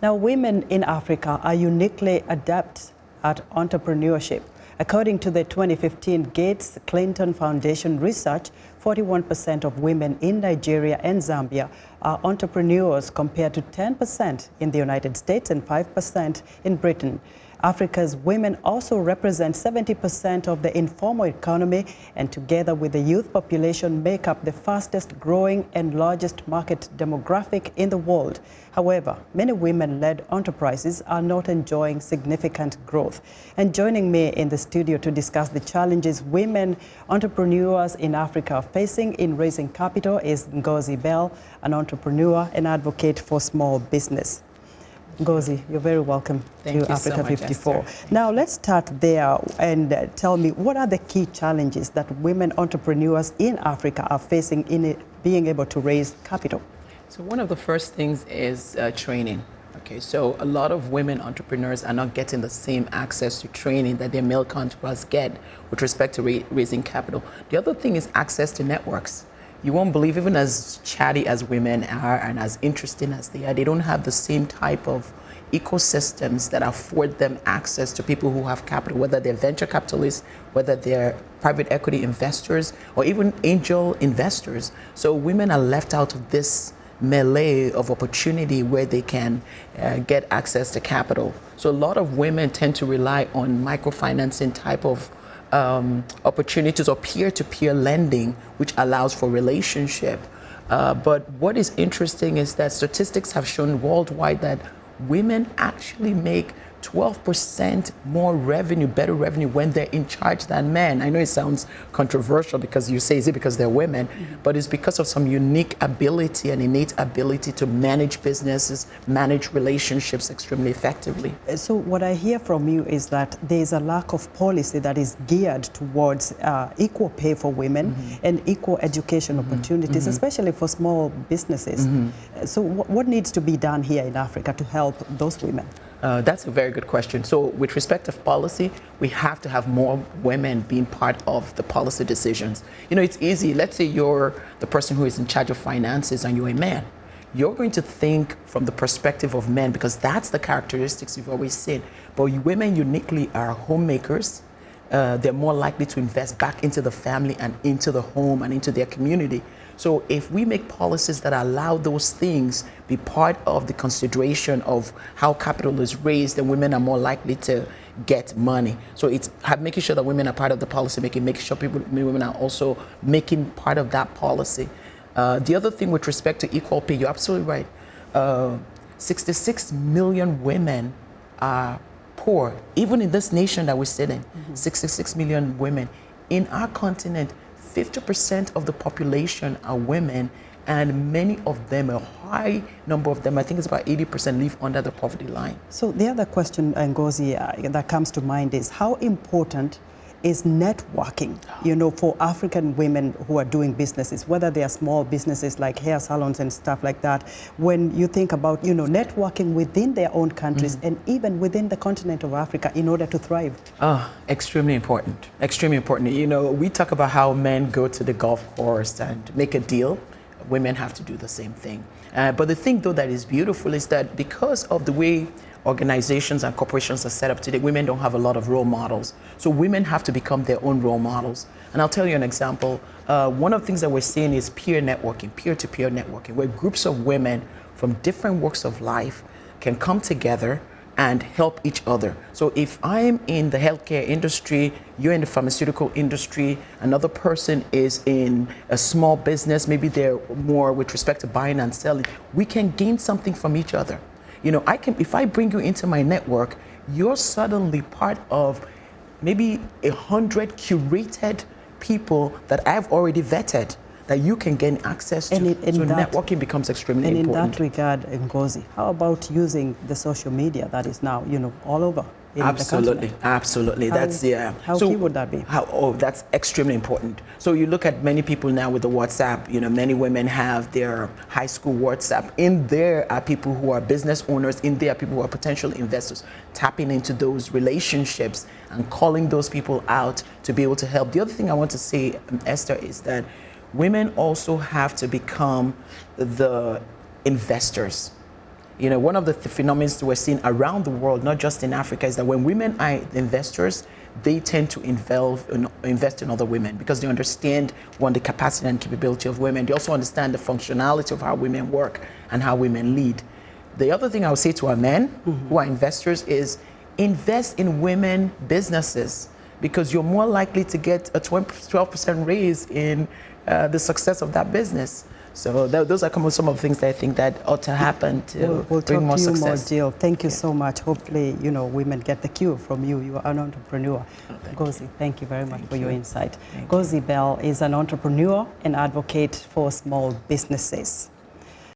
Now, women in Africa are uniquely adept at entrepreneurship. According to the 2015 Gates Clinton Foundation research, 41% of women in Nigeria and Zambia are entrepreneurs compared to 10% in the United States and 5% in Britain. Africa's women also represent 70% of the informal economy and together with the youth population make up the fastest growing and largest market demographic in the world. However, many women-led enterprises are not enjoying significant growth. And joining me in the studio to discuss the challenges women entrepreneurs in Africa are facing in raising capital is Ngozi Bell, an entrepreneur and advocate for small business. Ngozi, you're very welcome to Africa 54. Now, let's start there and tell me, what are the key challenges that women entrepreneurs in Africa are facing in being able to raise capital? So one of the first things is training. Okay, so a lot of women entrepreneurs are not getting the same access to training that their male counterparts get with respect to raising capital. The other thing is access to networks. You won't believe, even as chatty as women are and as interesting as they are, they don't have the same type of ecosystems that afford them access to people who have capital, whether they're venture capitalists, whether they're private equity investors, or even angel investors. So women are left out of this melee of opportunity where they can get access to capital. So a lot of women tend to rely on microfinancing type of opportunities or peer-to-peer lending, which allows for relationship. But what is interesting is that statistics have shown worldwide that women actually make 12% more revenue, better revenue when they're in charge than men. I know it sounds controversial because you say, is it because they're women? But it's because of some unique ability and innate ability to manage businesses, manage relationships extremely effectively. So what I hear from you is that there's a lack of policy that is geared towards equal pay for women and equal education opportunities, especially for small businesses. So what needs to be done here in Africa to help those women? That's a very good question. So with respect to policy, we have to have more women being part of the policy decisions. You know, it's easy. Let's say you're the person who is in charge of finances and you're a man. You're going to think from the perspective of men because that's the characteristics you've always seen. But women uniquely are homemakers. They're more likely to invest back into the family and into the home and into their community. So if we make policies that allow those things be part of the consideration of how capital is raised, then women are more likely to get money. So it's making sure that women are part of the policy making sure women are also making part of that policy. The other thing with respect to equal pay, you're absolutely right. 66 million women are poor, even in this nation that we sit in. 66 million women. In our continent, 50% of the population are women, and many of them, a high number of them, I think it's about 80%, live under the poverty line. So the other question, Ngozi, that comes to mind is how important is networking, you know, for African women who are doing businesses, whether they are small businesses like hair salons and stuff like that, when you think about, you know, networking within their own countries and even within the continent of Africa in order to thrive? Extremely important, extremely important. You know, we talk about how men go to the golf course and make a deal. Women have to do the same thing. But the thing, though, that is beautiful is that because of the way organizations and corporations are set up today, women don't have a lot of role models. So women have to become their own role models. And I'll tell you an example. One of the things that we're seeing is peer networking, peer-to-peer networking, where groups of women from different walks of life can come together and help each other. So if I'm in the healthcare industry, you're in the pharmaceutical industry, another person is in a small business, maybe they're more with respect to buying and selling, we can gain something from each other. You know, if I bring you into my network, you're suddenly part of maybe 100 curated people that I've already vetted that you can gain access to. So networking becomes extremely important. And in that regard, Ngozi, how about using the social media that is now, you know, all over? Absolutely. How key would that be? That's extremely important. So you look at many people now with the WhatsApp, you know, many women have their high school WhatsApp. In there are people who are business owners, in there are people who are potential investors, tapping into those relationships and calling those people out to be able to help. The other thing I want to say, Esther, is that women also have to become the investors. one of the phenomena we're seeing around the world, not just in Africa, is that when women are investors, they tend to invest in other women because they understand, one, the capacity and capability of women. They also understand the functionality of how women work and how women lead. The other thing I would say to our men who are investors is invest in women businesses, because you're more likely to get a 12% raise in the success of that business. So those are some of the things that I think that ought to happen to we'll bring more talk to you more, success. Jill. Thank you so much. Hopefully, women get the cue from you. You are an entrepreneur. Ngozi, thank you very much for your insight. Ngozi Bell is an entrepreneur and advocate for small businesses.